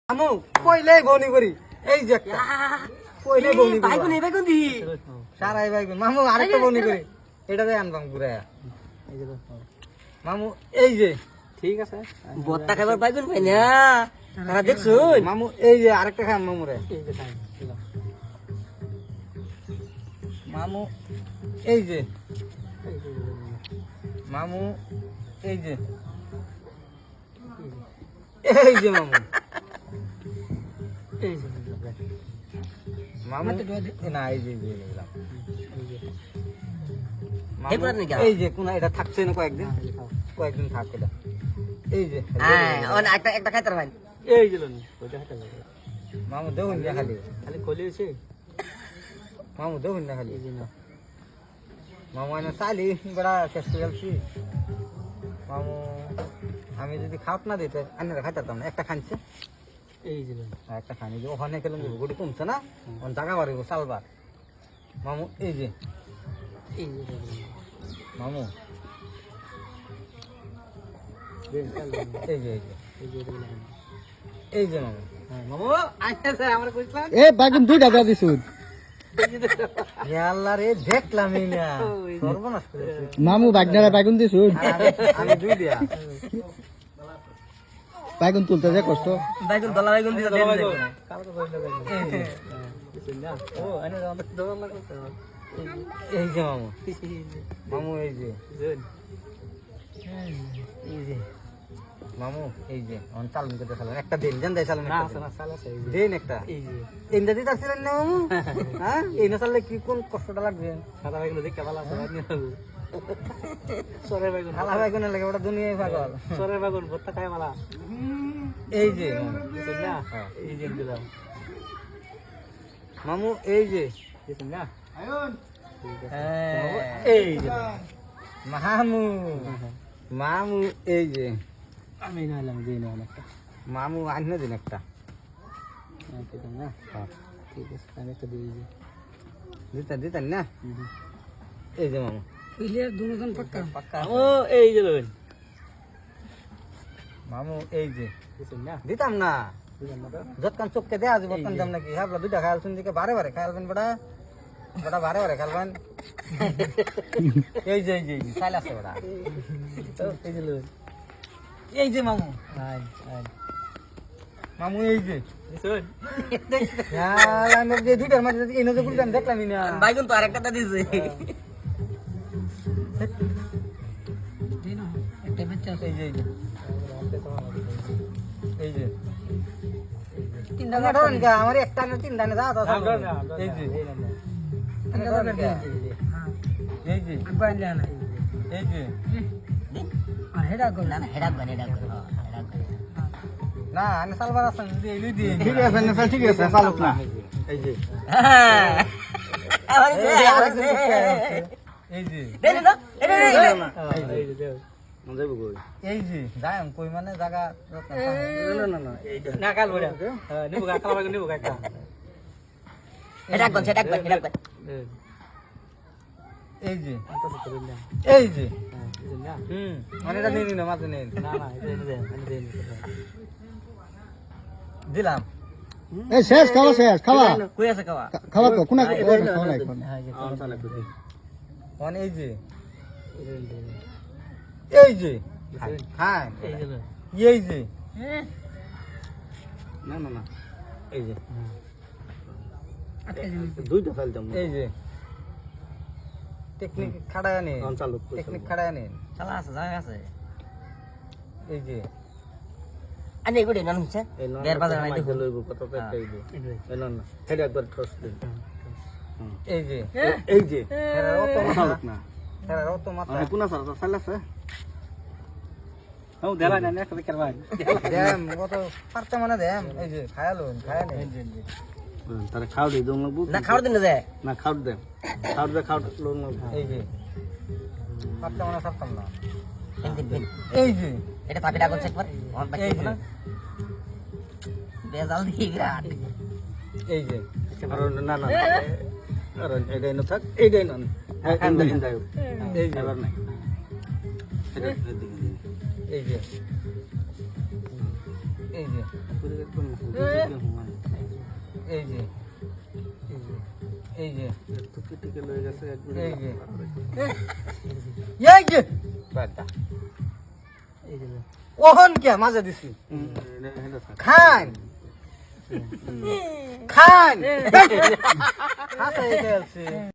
আমু কইলাই বনি করি এই যে একটা কইলাই বনি করি বাইগুন এই বাইগুন দি সারাই বাইগুন মামু আরেকটা বনি করি এটা দিয়ে আনবাম ঘুরায়া মামু এই যে ঠিক আছে বত্তা খাবার বাইগুন পাই না তারা দেখছুন মামু এই যে আরেকটা খান মামুরে এই যে খাই মামু এই যে মামু এই যে এই যে মামু এই যে মামু না এই যে এই পুরা নিকা এই যে কোন এটা থাকছে না কয়েকদিন থাক এটা এই যে হ্যাঁ অন একটা খাইতার ভাই এই যে লনি ওটা হাতে মামু দেখুন না খালি খালি কলিয়েছে মামু দেখুন না খালি এই যে না মামু এনে চাইলি বড়া শেষ করে যাচ্ছি মামু আমি যদি খাওয়াত না দিতে আন্নারা খাইতাম না একটা খানছে এই যে লনি একটা খানি যে ওখানে খেলাম গুড়ি কমছে না ওখানে জায়গা বাড়িব সালবার মামু এই যে এই যে মামু দেন চাল এই যে এই যে এই যে মামু মামু আইছে আমরা কইছিলাম এ বাগুন দুইটা দাও দিছুন আল্লাহ রে দেখলামই না সর্বনাশ করেছে মামু বাগনারা বাগুন দিছুন আমি দুই দিয়া বাগুন তুলতে যে কষ্ট বাইগুন দলা বাইগুন দিছে দেন কালকে কইলে এই যে দেখুন না ও আনে আমাদের দরলা করতে এই যে মামু মামু এই যে জেন এই যে মামু এই যে অন চালন করতে চালন একটা দিন জান দেয় চালন না আছে না চাল আছে এই যে দিন একটা এই যে ইন্দা দিতে আসছিলেন না মামু হ্যাঁ এই না চাললে কি কোন কষ্টটা লাগবে সাদা বাইগুলো দেখতে ভালো আছে আর নিয়ে সরে বাইগুন হালা ভাই কোন লাগে ওটা দুনিয়ায় পাগল সরে বাইগুন ভর্তা খায় মালা এই যে মামু দেখুন না এই যে দিলাম মামু এই যে দেখুন না হ্যাঁ এই যে মামু মামু এই যে আমি নাইলাম দিই না অনেকটা মামু আন্য দিন একটা দেখুন না ঠিক আছে আমি একটা দিয়ে দিই দিতেন না এই যে মামু প্লেয়ার দুজন পাক্কা পাক্কা ও এই যে লইন মামু এই যে দেখুন না দিতাম না দিলাম না তো যতক্ষণ চোখকে দেয়া যাবে ততক্ষণ দাম নাকি হ্যাঁ দুইটা খায়াল শুনছি বারে বারে খায়ালবেন বড়া বড়া বারে বারে খালবেন এই যে খাইল আছে বড়া এই যে লইন এই যে মামু আই আই মামু এই যে দেখুন আমি যে দুইটার মাঝে এই নজর গুলো দেখলামই না বাইগুন তো আরেকটা দিছে দিন একটা বাচ্চা এই যে এই যে তিনটা না ধরেন কা আমার একটা না তিনটা না দাও এই যে তিনটা দরকার দিন এই যে আগুন জানা এই যে আর হেডা গো না হেডা গো না আমি সালবার আছেন দিয়ে লই দিয়ে ঠিক আছে না ঠিক আছে চালুক না এই যে হ্যাঁ আবার এই যে দেন না এই যে দেও মজা বগই এই যে যাই কই মানে জায়গা না না কাল বড়া হ্যাঁ নিবো গা কাল বাগু নিবো গা একটা হেডা গো এই যে তো তো না এই যে দেখুন না মানে এটা নিন না মাঝে নিন না না এটা দেন আমি দেন দিলাম এ শেষ খাওয়া শেষ খাওয়া কই আছে কাওয়া খাওয়া তো কোনা খাওয়া নাই হ্যাঁ যে কোন সালা কই মানে এই যে এই এই যে হ্যাঁ যে এই যে না না না এই যে দুইটা ফাইল দাম এই যে টেকনিক খাড়ায় নিন চালু টেকনিক খাড়ায় নিন চালা আছে জায়গা আছে এই যে আনি গুডে নন হচ্ছে দেড় বাজার নাই দেখো লইব কত টাকা এই যে না না হেড একবার টস দিন এই যে এই যে এরা অত মাথা না এরা অত মাথা কোন সারা সাল আছে ও দেলা না একটা করবা দেম কত পারতে মানে দেম এই যে খায়ালুন খায়া নেই তারে খাও দি দম লাগবো না খাওয়ার দিন যায় না খাও দে খাও লোন লাগবো এই যে পারতে মানে পারতাম না দিন এই যে এটা পাপি ডাকন চেক কর অন এই বাকি যে না বেজাল দি গ্রাট এই যে আর না না আর এটাই না থাক এইটাই না হ্যাঁ ইন্দা এই যে এবার নাই এই যে এই যে এই যে এই যে এই যে এই যে বাদা ওহন কে মাঝে দিছি খান খান হাতে খেলছে